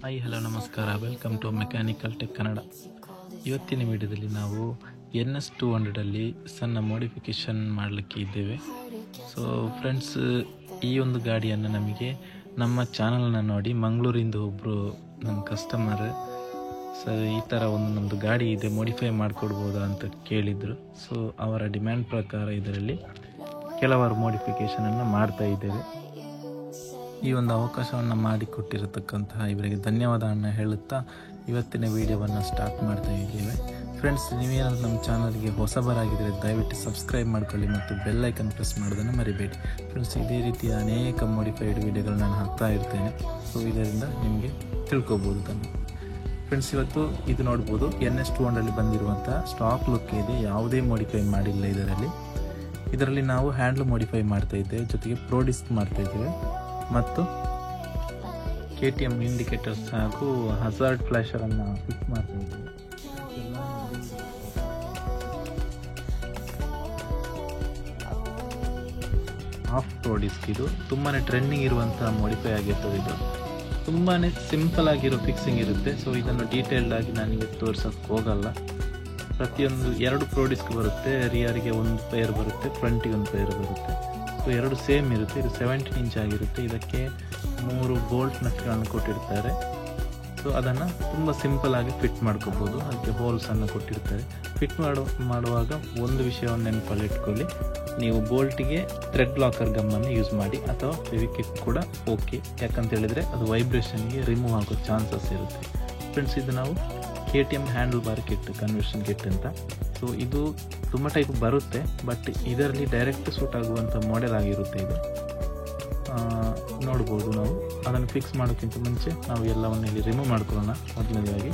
Hi hello ನಮಸ್ಕಾರ, welcome to mechanical tech Kannada. ಇವತ್ತಿನ ವಿಡಿಯೋದಲ್ಲಿ ನಾವು NS200 ಸಣ್ಣ ಮಾಡಿಫಿಕೇಷನ್ ಮಾಡಲಿಕ್ಕೆ ಇದ್ದೇವೆ. ಸೊ ಫ್ರೆಂಡ್ಸ್, ಈ ಒಂದು ಗಾಡಿಯನ್ನು ನಮಗೆ ನಮ್ಮ ಚಾನಲ್ನ ನೋಡಿ ಮಂಗಳೂರಿಂದ ಒಬ್ಬರು ನಮ್ಮ ಕಸ್ಟಮರ್ ಸರ್ ಈ ಥರ ನಮ್ಮದು ಗಾಡಿ ಇದೆ, ಮಾಡಿಫೈ ಮಾಡಿಕೊಡ್ಬೋದಾ ಅಂತ ಕೇಳಿದರು. ಸೊ ಅವರ ಡಿಮ್ಯಾಂಡ್ ಪ್ರಕಾರ ಇದರಲ್ಲಿ ಕೆಲವಾರು ಮಾಡಿಫಿಕೇಷನನ್ನು ಮಾಡ್ತಾ ಇದ್ದೇವೆ. ಈ ಒಂದು ಅವಕಾಶವನ್ನು ಮಾಡಿಕೊಟ್ಟಿರತಕ್ಕಂತಹ ಇವರಿಗೆ ಧನ್ಯವಾದವನ್ನು ಹೇಳುತ್ತಾ ಇವತ್ತಿನ ವಿಡಿಯೋವನ್ನು ಸ್ಟಾರ್ಟ್ ಮಾಡ್ತಾ ಇದ್ದೇವೆ. ಫ್ರೆಂಡ್ಸ್, ನೀವೇನಾದರೂ ನಮ್ಮ ಚಾನಲ್ಗೆ ಹೊಸಬರಾಗಿದ್ದರೆ ದಯವಿಟ್ಟು ಸಬ್ಸ್ಕ್ರೈಬ್ ಮಾಡ್ಕೊಳ್ಳಿ ಮತ್ತು ಬೆಲ್ ಐಕನ್ ಪ್ರೆಸ್ ಮಾಡೋದನ್ನು ಮರಿಬೇಡಿ. ಫ್ರೆಂಡ್ಸ್, ಇದೇ ರೀತಿಯ ಅನೇಕ ಮಾಡಿಫೈಡ್ ವಿಡಿಯೋಗಳು ನಾನು ಹಾಕ್ತಾ ಇರ್ತೇನೆ. ಸೊ ಇದರಿಂದ ನಿಮಗೆ ತಿಳ್ಕೊಬೋದು ತಾನೆ. ಫ್ರೆಂಡ್ಸ್, ಇವತ್ತು ಇದು ನೋಡ್ಬೋದು, NS200 ಬಂದಿರುವಂಥ ಸ್ಟಾಕ್ ಲುಕ್ ಇದೆ, ಯಾವುದೇ ಮಾಡಿಫೈ ಮಾಡಿಲ್ಲ. ಇದರಲ್ಲಿ ನಾವು ಹ್ಯಾಂಡ್ಲ್ ಮಾಡಿಫೈ ಮಾಡ್ತಾ ಇದ್ದೇವೆ, ಜೊತೆಗೆ ಪ್ರೋ ಡಿಸ್ಕ್ ಮಾಡ್ತಾ ಇದ್ದೇವೆ ಮತ್ತು KTM ಇಂಡಿಕೇಟರ್ಸ್ ಹಾಗೂ ಹಜಾರ್ಡ್ ಫ್ಲಾಶರನ್ನು ಫಿಕ್ಸ್ ಮಾಡ್ತಾ ಇದ್ದೇವೆ. ಆಫ್ ಪ್ರೋ ಡಿಸ್ಕ್ ಇದು ತುಂಬಾ ಟ್ರೆಂಡಿಂಗ್ ಇರುವಂಥ ಮಾಡಿಫೈ ಆಗಿರ್ತದೆ. ಇದು ತುಂಬಾ ಸಿಂಪಲ್ ಆಗಿರೋ ಫಿಕ್ಸಿಂಗ್ ಇರುತ್ತೆ. ಸೊ ಇದನ್ನು ಡೀಟೇಲ್ಡ್ ಆಗಿ ನನಗೆ ತೋರ್ಸೋಕ್ಕೆ ಹೋಗಲ್ಲ. ಪ್ರತಿಯೊಂದು 2 ಪ್ರೋ ಡಿಸ್ಕ್ ಬರುತ್ತೆ, ರಿಯರ್ಗೆ ಒಂದು ಪೇರ್ ಬರುತ್ತೆ, ಫ್ರಂಟಿಗೆ ಒಂದು ಪೇರ್ ಬರುತ್ತೆ. ಸೊ 2 ಸೇಮ್ ಇರುತ್ತೆ. ಇದು 17 ಇಂಚ್ ಆಗಿರುತ್ತೆ. ಇದಕ್ಕೆ 3 ಬೋಲ್ಟ್ ನಟ್ಗಳನ್ನು ಕೊಟ್ಟಿರ್ತಾರೆ. ಸೊ ಅದನ್ನು ತುಂಬ ಸಿಂಪಲ್ ಆಗಿ ಫಿಟ್ ಮಾಡ್ಕೋಬೋದು. ಅದಕ್ಕೆ ಹೋಲ್ಸನ್ನು ಕೊಟ್ಟಿರ್ತಾರೆ. ಫಿಟ್ ಮಾಡುವಾಗ ಒಂದು ವಿಷಯವನ್ನು ನೆನಪಲ್ಲಿ ಇಟ್ಕೊಳ್ಳಿ, ನೀವು ಬೋಲ್ಟಿಗೆ ಥ್ರೆಡ್ ಲಾಕರ್ ಗಮ್ಮನ್ನು ಯೂಸ್ ಮಾಡಿ ಅಥವಾ ಫೆವಿಕ್ವಿಕ್ ಕೂಡ ಓಕೆ. ಯಾಕಂತ ಹೇಳಿದರೆ ಅದು ವೈಬ್ರೇಷನ್ಗೆ ರಿಮೂವ್ ಆಗೋ ಚಾನ್ಸಸ್ ಇರುತ್ತೆ. ಫ್ರೆಂಡ್ಸ್, ಇದು ನಾವು KTM handle bar kit, conversion kit ಅಂತ. ಸೊ ಇದು ತುಂಬ ಟೈಪ್ ಬರುತ್ತೆ, ಬಟ್ ಇದರಲ್ಲಿ ಡೈರೆಕ್ಟ್ ಸೂಟ್ ಆಗುವಂಥ ಮಾಡೆಲ್ ಆಗಿರುತ್ತೆ. ಇದು ನೋಡ್ಬೋದು. ನಾವು ಅದನ್ನು ಫಿಕ್ಸ್ ಮಾಡೋಕ್ಕಿಂತ ಮುಂಚೆ ನಾವು ಎಲ್ಲವನ್ನು ಇಲ್ಲಿ ರಿಮೂವ್ ಮಾಡ್ಕೊಳ್ಳೋಣ. ಮೊದಲನೇದಾಗಿ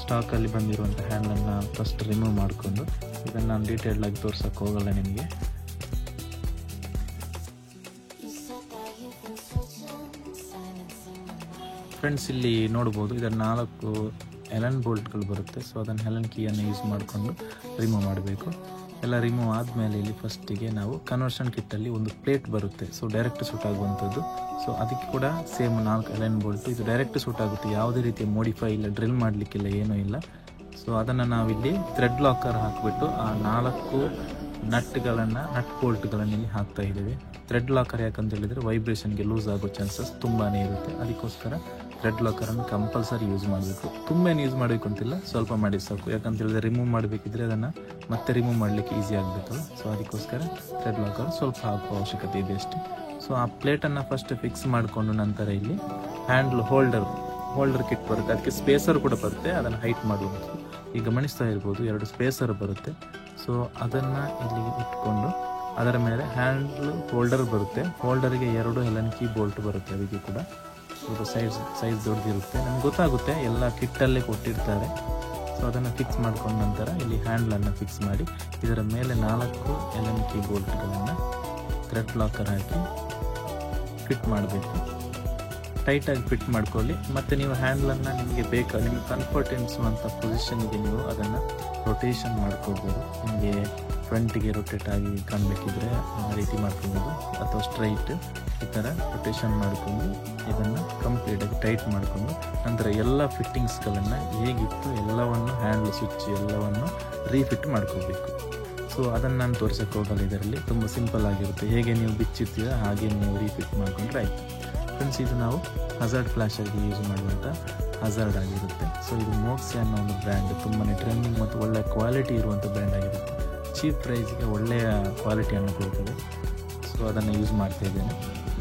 ಸ್ಟಾಕಲ್ಲಿ ಬಂದಿರುವಂಥ ಹ್ಯಾಂಡಲನ್ನು ಫಸ್ಟ್ ರಿಮೂವ್ ಮಾಡಿಕೊಂಡು ಇದನ್ನು ನಾನು ಡೀಟೇಲ್ಡಾಗಿ ತೋರ್ಸೋಕ್ಕೆ ಹೋಗಲ್ಲ ನಿಮಗೆ. ಫ್ರೆಂಡ್ಸ್, ಇಲ್ಲಿ ನೋಡ್ಬೋದು, ಇದರ 4 ಹೆಲನ್ ಬೋಲ್ಟ್ಗಳು ಬರುತ್ತೆ. ಸೊ ಅದನ್ನು ಹೆಲನ್ ಕೀಯನ್ನು ಯೂಸ್ ಮಾಡಿಕೊಂಡು ರಿಮೂವ್ ಮಾಡಬೇಕು. ಎಲ್ಲ ರಿಮೂವ್ ಆದಮೇಲೆ ಇಲ್ಲಿ ಫಸ್ಟಿಗೆ ನಾವು ಕನ್ವರ್ಷನ್ ಕಿಟ್ಟಲ್ಲಿ ಒಂದು ಪ್ಲೇಟ್ ಬರುತ್ತೆ. ಸೊ ಡೈರೆಕ್ಟ್ ಸೂಟ್ ಆಗುವಂಥದ್ದು. ಸೊ ಅದಕ್ಕೆ ಕೂಡ ಸೇಮ್ 4 ಹೆಲನ್ ಬೋಲ್ಟು. ಇದು ಡೈರೆಕ್ಟ್ ಸೂಟ್ ಆಗುತ್ತೆ, ಯಾವುದೇ ರೀತಿಯ ಮೋಡಿಫೈ ಇಲ್ಲ, ಡ್ರಿಲ್ ಮಾಡಲಿಕ್ಕಿಲ್ಲ, ಏನೂ ಇಲ್ಲ. ಸೊ ಅದನ್ನು ನಾವಿಲ್ಲಿ ಥ್ರೆಡ್ ಲಾಕರ್ ಹಾಕಿಬಿಟ್ಟು ಆ 4 ನಟ್ ಬೋಲ್ಟ್ಗಳನ್ನು ಇಲ್ಲಿ ಹಾಕ್ತಾ ಇದ್ದೀವಿ. ಥ್ರೆಡ್ ಲಾಕರ್ ಯಾಕಂತ ಹೇಳಿದರೆ ವೈಬ್ರೇಷನ್ಗೆ ಲೂಸ್ ಆಗೋ ಚಾನ್ಸಸ್ ತುಂಬಾ ಇರುತ್ತೆ. ಅದಕ್ಕೋಸ್ಕರ ಥ್ರೆಡ್ ಲಾಕರನ್ನು ಕಂಪಲ್ಸರಿ ಯೂಸ್ ಮಾಡಬೇಕು. ತುಂಬ ಯೂಸ್ ಮಾಡಬೇಕು ಅಂತಿಲ್ಲ, ಸ್ವಲ್ಪ ಮಾಡಿ ಸಾಕು. ಯಾಕಂತ ಹೇಳಿದ್ರೆ ರಿಮೂವ್ ಮಾಡಬೇಕಿದ್ರೆ ಅದನ್ನು ಮತ್ತೆ ರಿಮೂವ್ ಮಾಡಲಿಕ್ಕೆ ಈಸಿ ಆಗಬೇಕಲ್ಲ. ಸೊ ಅದಕ್ಕೋಸ್ಕರ ಥ್ರೆಡ್ ಲಾಕರ್ ಸ್ವಲ್ಪ ಹಾಕುವ ಅವಶ್ಯಕತೆ ಇದೆ ಅಷ್ಟೇ. ಸೊ ಆ ಪ್ಲೇಟನ್ನು ಫಸ್ಟ್ ಫಿಕ್ಸ್ ಮಾಡಿಕೊಂಡು ನಂತರ ಇಲ್ಲಿ ಹ್ಯಾಂಡ್ಲ್ ಹೋಲ್ಡರ್ ಕಿಟ್ ಬರುತ್ತೆ. ಅದಕ್ಕೆ ಸ್ಪೇಸರ್ ಕೂಡ ಬರುತ್ತೆ, ಅದನ್ನು ಹೈಟ್ ಮಾಡುವಂಥದ್ದು. ಈಗ ಗಮನಿಸ್ತಾ ಇರ್ಬೋದು, 2 ಸ್ಪೇಸರ್ ಬರುತ್ತೆ. ಸೊ ಅದನ್ನು ಇಲ್ಲಿ ಇಟ್ಕೊಂಡು ಅದರ ಮೇಲೆ ಹ್ಯಾಂಡ್ಲ್ ಹೋಲ್ಡರ್ ಬರುತ್ತೆ. ಹೋಲ್ಡರಿಗೆ 2 ಹೆಲನ್ ಕೀ ಬೋಲ್ಟ್ ಬರುತ್ತೆ. ಅದಕ್ಕೆ ಕೂಡ ಸೈಜ್ ದೊಡ್ಡದಿರುತ್ತೆ. ನಮ್ಗೆ ಗೊತ್ತಾಗುತ್ತೆ, ಎಲ್ಲ ಕಿಟ್ಟಲ್ಲೇ ಕೊಟ್ಟಿರ್ತಾರೆ. ಸೊ ಅದನ್ನು ಫಿಕ್ಸ್ ಮಾಡ್ಕೊಂಡ ನಂತರ ಇಲ್ಲಿ ಹ್ಯಾಂಡ್ಲನ್ನು ಫಿಕ್ಸ್ ಮಾಡಿ ಇದರ ಮೇಲೆ 4 ಹೆಲನ್ ಕೀ ಬೋಲ್ಟ್ಗಳನ್ನು ಥ್ರೆಡ್ ಲಾಕರ್ ಹಾಕಿ ಫಿಟ್ ಮಾಡಬೇಕು. ಟೈಟಾಗಿ ಫಿಟ್ ಮಾಡ್ಕೊಳ್ಳಿ. ಮತ್ತು ನೀವು ಹ್ಯಾಂಡ್ಲನ್ನು ನಿಮಗೆ ನಿಮಗೆ ಕಂಫರ್ಟ್ ಎನಿಸುವಂಥ ಪೊಸಿಷನ್ಗೆ ನೀವು ಅದನ್ನು ರೊಟೇಷನ್ ಮಾಡ್ಕೋಬೋದು. ನಿಮಗೆ ಫ್ರಂಟಿಗೆ ರೊಟೇಟ್ ಆಗಿ ಕಾಣಬೇಕಿದ್ರೆ ಆ ರೀತಿ ಮಾಡ್ಕೊಬೋದು, ಅಥವಾ ಸ್ಟ್ರೈಟ್ ಈ ಥರ ರೊಟೇಷನ್ ಮಾಡಿಕೊಂಡು ಇದನ್ನು ಕಂಪ್ಲೀಟಾಗಿ ಟೈಟ್ ಮಾಡಿಕೊಂಡು ನಂತರ ಎಲ್ಲ ಫಿಟ್ಟಿಂಗ್ಸ್ಗಳನ್ನು ಹೇಗಿತ್ತು ಎಲ್ಲವನ್ನು ಹ್ಯಾಂಡ್ಲ್ ಸ್ವಿಚ್ ಎಲ್ಲವನ್ನು ರೀಫಿಟ್ ಮಾಡ್ಕೋಬೇಕು. ಸೊ ಅದನ್ನು ನಾನು ತೋರಿಸೋಕ್ಕೆ ಹೋಗಲ್ಲ. ಇದರಲ್ಲಿ ತುಂಬ ಸಿಂಪಲ್ ಆಗಿರುತ್ತೆ. ಹೇಗೆ ನೀವು ಬಿಚ್ಚಿರ್ತೀರ ಹಾಗೆ ನೀವು ರೀಫಿಟ್ ಮಾಡಿಕೊಂಡ್ರೆ ಆಯಿತು. ಫ್ರೆಂಡ್ಸ್, ಇದು ನಾವು ಹಜಾರ್ಡ್ ಫ್ಲಾಶರ್ಗೆ ಯೂಸ್ ಮಾಡುವಂಥ ಹಜಾರ್ಡ್ ಆಗಿರುತ್ತೆ. ಸೊ ಇದು ಮೋಕ್ಸಿ ಅನ್ನೋ ಒಂದು ಬ್ರ್ಯಾಂಡ್, ತುಂಬಾ ಟ್ರೆಂಡಿಂಗ್ ಮತ್ತು ಒಳ್ಳೆಯ ಕ್ವಾಲಿಟಿ ಇರುವಂಥ ಬ್ರ್ಯಾಂಡ್ ಆಗಿರುತ್ತೆ. ಚೀಪ್ ಪ್ರೈಸ್ಗೆ ಒಳ್ಳೆಯ ಕ್ವಾಲಿಟಿಯನ್ನು ಕೊಡ್ತದೆ. ಸೊ ಅದನ್ನು ಯೂಸ್ ಮಾಡ್ತಾ ಇದ್ದೇನೆ.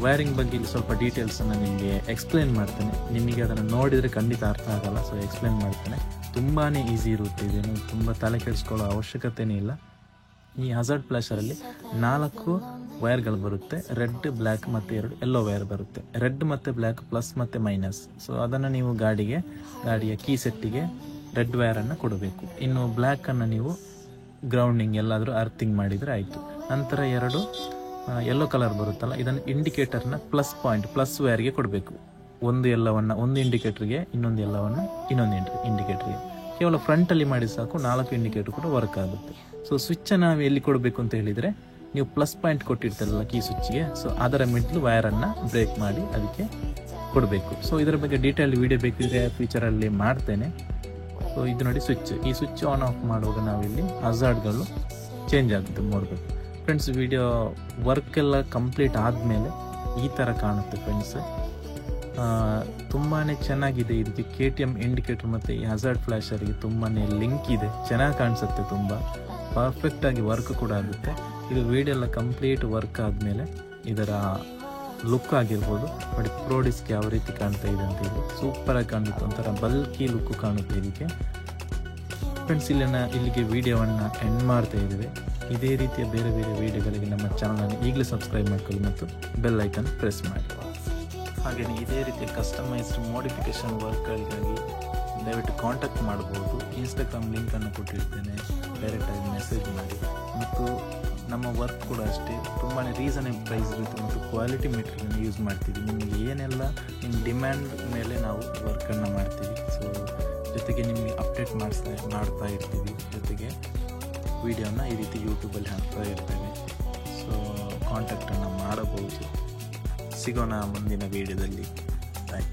ವೈರಿಂಗ್ ಬಗ್ಗೆ ಇಲ್ಲಿ ಸ್ವಲ್ಪ ಡೀಟೇಲ್ಸನ್ನು ನಿಮಗೆ ಎಕ್ಸ್ಪ್ಲೇನ್ ಮಾಡ್ತೇನೆ. ನಿಮಗೆ ಅದನ್ನು ನೋಡಿದರೆ ಖಂಡಿತ ಅರ್ಥ ಆಗಲ್ಲ. ಸೊ ಎಕ್ಸ್ಪ್ಲೇನ್ ಮಾಡ್ತೇನೆ. ತುಂಬಾ ಈಸಿ ಇರುತ್ತೆ. ಇದೇನು ತುಂಬ ತಲೆ ಕೆಡಿಸ್ಕೊಳ್ಳೋ ಅವಶ್ಯಕತೆಯೇ ಇಲ್ಲ. ಈ ಹಜಾರ್ಡ್ ಫ್ಲಾಶರಲ್ಲಿ 4 ವೈರ್ಗಳು ಬರುತ್ತೆ. ರೆಡ್, ಬ್ಲ್ಯಾಕ್ ಮತ್ತು 2 ಯೆಲ್ಲೋ ವೈರ್ ಬರುತ್ತೆ. ರೆಡ್ ಮತ್ತು ಬ್ಲ್ಯಾಕ್ ಪ್ಲಸ್ ಮತ್ತು ಮೈನಸ್. ಸೊ ಅದನ್ನು ನೀವು ಗಾಡಿಯ ಕೀ ಸೆಟ್ಟಿಗೆ ರೆಡ್ ವೈರನ್ನು ಕೊಡಬೇಕು. ಇನ್ನು ಬ್ಲ್ಯಾಕನ್ನು ನೀವು ಗ್ರೌಂಡಿಂಗ್ ಎಲ್ಲಾದರೂ ಅರ್ಥಿಂಗ್ ಮಾಡಿದರೆ ಆಯಿತು. ನಂತರ 2 ಯೆಲ್ಲೋ ಕಲರ್ ಬರುತ್ತಲ್ಲ, ಇದನ್ನು ಇಂಡಿಕೇಟರ್ನ ಪ್ಲಸ್ ವೈರ್ಗೆ ಕೊಡಬೇಕು. ಒಂದು ಇಂಡಿಕೇಟರ್ಗೆ, ಇನ್ನೊಂದು ಎಲ್ಲವನ್ನು ಇನ್ನೊಂದು ಇಂಡಿಕೇಟರ್ಗೆ. ಕೇವಲ ಫ್ರಂಟಲ್ಲಿ ಮಾಡಿ ಸಾಕು, 4 ಇಂಡಿಕೇಟರ್ ಕೂಡ ವರ್ಕ್ ಆಗುತ್ತೆ. ಸೊ ಸ್ವಿಚ್ಚನ್ನು ನಾವು ಎಲ್ಲಿ ಕೊಡಬೇಕು ಅಂತ ಹೇಳಿದರೆ, ನೀವು ಪ್ಲಸ್ ಪಾಯಿಂಟ್ ಕೊಟ್ಟಿರ್ತಾರಲ್ಲ ಕೀ ಸ್ವಿಚ್ಗೆ, ಸೊ ಅದರ ಮಿಡ್ಲ್ ವೈರನ್ನು ಬ್ರೇಕ್ ಮಾಡಿ ಅದಕ್ಕೆ ಕೊಡಬೇಕು. ಸೊ ಇದರ ಬಗ್ಗೆ ಡೀಟೇಲ್ ವಿಡಿಯೋ ಬೇಕಿದ್ರೆ ಫ್ಯೂಚರಲ್ಲಿ ಮಾಡ್ತೇನೆ. ಸೊ ಇದು ನೋಡಿ ಸ್ವಿಚ್, ಈ ಸ್ವಿಚ್ ಆನ್ ಆಫ್ ಮಾಡುವಾಗ ನಾವಿಲ್ಲಿ ಹಜಾರ್ಡ್ಗಳು ಚೇಂಜ್ ಆಗುತ್ತೆ ನೋಡಬೇಕು ಫ್ರೆಂಡ್ಸ್. ವಿಡಿಯೋ ವರ್ಕ್ ಎಲ್ಲ ಕಂಪ್ಲೀಟ್ ಆದಮೇಲೆ ಈ ಥರ ಕಾಣುತ್ತೆ ಫ್ರೆಂಡ್ಸ್. ತುಂಬಾ ಚೆನ್ನಾಗಿದೆ. ಇದಕ್ಕೆ KTM ಇಂಡಿಕೇಟರ್ ಮತ್ತು ಈ ಹಜಾರ್ಡ್ ಫ್ಲ್ಯಾಶರಿಗೆ ತುಂಬಾ ಲಿಂಕ್ ಇದೆ, ಚೆನ್ನಾಗಿ ಕಾಣಿಸುತ್ತೆ, ತುಂಬ ಪರ್ಫೆಕ್ಟಾಗಿ ವರ್ಕ್ ಕೂಡ ಆಗುತ್ತೆ. ಇದು ವಿಡಿಯೋ ಎಲ್ಲ ಕಂಪ್ಲೀಟ್ ವರ್ಕ್ ಆದಮೇಲೆ ಇದರ ಲುಕ್ ಆಗಿರ್ಬೋದು ನೋಡಿ, ಪ್ರೋಡಿಸ್ಕ್ ಯಾವ ರೀತಿ ಕಾಣ್ತಾ ಇದೆ ಅಂತ ಹೇಳಿ ಸೂಪರಾಗಿ ಕಾಣುತ್ತೆ, ಒಂಥರ ಬಲ್ಕಿ ಲುಕ್ ಕಾಣುತ್ತೆ ಇದಕ್ಕೆ ಫ್ರೆಂಡ್ಸ್. ಇಲ್ಲಿಗೆ ವಿಡಿಯೋವನ್ನು ಎಂಡ್ ಮಾಡ್ತಾ ಇದ್ದೇವೆ. ಇದೇ ರೀತಿಯ ಬೇರೆ ಬೇರೆ ವಿಡಿಯೋಗಳಿಗೆ ನಮ್ಮ ಚಾನಲನ್ನು ಈಗಲೇ ಸಬ್ಸ್ಕ್ರೈಬ್ ಮಾಡ್ಕೊಳ್ಳಿ ಮತ್ತು ಬೆಲ್ ಐಕನ್ ಪ್ರೆಸ್ ಮಾಡಿ. ಹಾಗೆಯೇ ಇದೇ ರೀತಿಯ ಕಸ್ಟಮೈಸ್ಡ್ ಮೋಡಿಫಿಕೇಷನ್ ವರ್ಕ್ಗಳಿಗಾಗಿ ದಯವಿಟ್ಟು ಕಾಂಟ್ಯಾಕ್ಟ್ ಮಾಡ್ಬೋದು. ಇನ್ಸ್ಟಾಗ್ರಾಮ್ ಲಿಂಕನ್ನು ಕೊಟ್ಟಿರ್ತೇನೆ, ಡೈರೆಕ್ಟಾಗಿ ಮೆಸೇಜ್ ಮಾಡಿ. ಮತ್ತು ನಮ್ಮ ವರ್ಕ್ ಕೂಡ ಅಷ್ಟೇ ತುಂಬಾ ರೀಸನೇಬಲ್ ಪ್ರೈಸ್ ಇರುತ್ತೆ ಮತ್ತು ಕ್ವಾಲಿಟಿ ಮೆಟೀರಿಯಲ್ನ ಯೂಸ್ ಮಾಡ್ತೀವಿ. ನಿಮಗೆ ಏನೆಲ್ಲ ನಿಮ್ಮ ಡಿಮ್ಯಾಂಡ್ ಮೇಲೆ ನಾವು ವರ್ಕನ್ನು ಮಾಡ್ತೀವಿ. ಸೊ ಜೊತೆಗೆ ನಿಮಗೆ ಅಪ್ಡೇಟ್ ಮಾಡ್ತಾ ಇರ್ತೀವಿ, ಜೊತೆಗೆ ವಿಡಿಯೋನ ಈ ರೀತಿ ಯೂಟ್ಯೂಬಲ್ಲಿ ಹಾಕ್ತಾ ಇರ್ತೇವೆ. ಸೊ ಕಾಂಟ್ಯಾಕ್ಟನ್ನು ಮಾಡಬಹುದು. ಸಿಗೋಣ ಮುಂದಿನ ವಿಡಿಯೋದಲ್ಲಿ. ಬಾಯ್.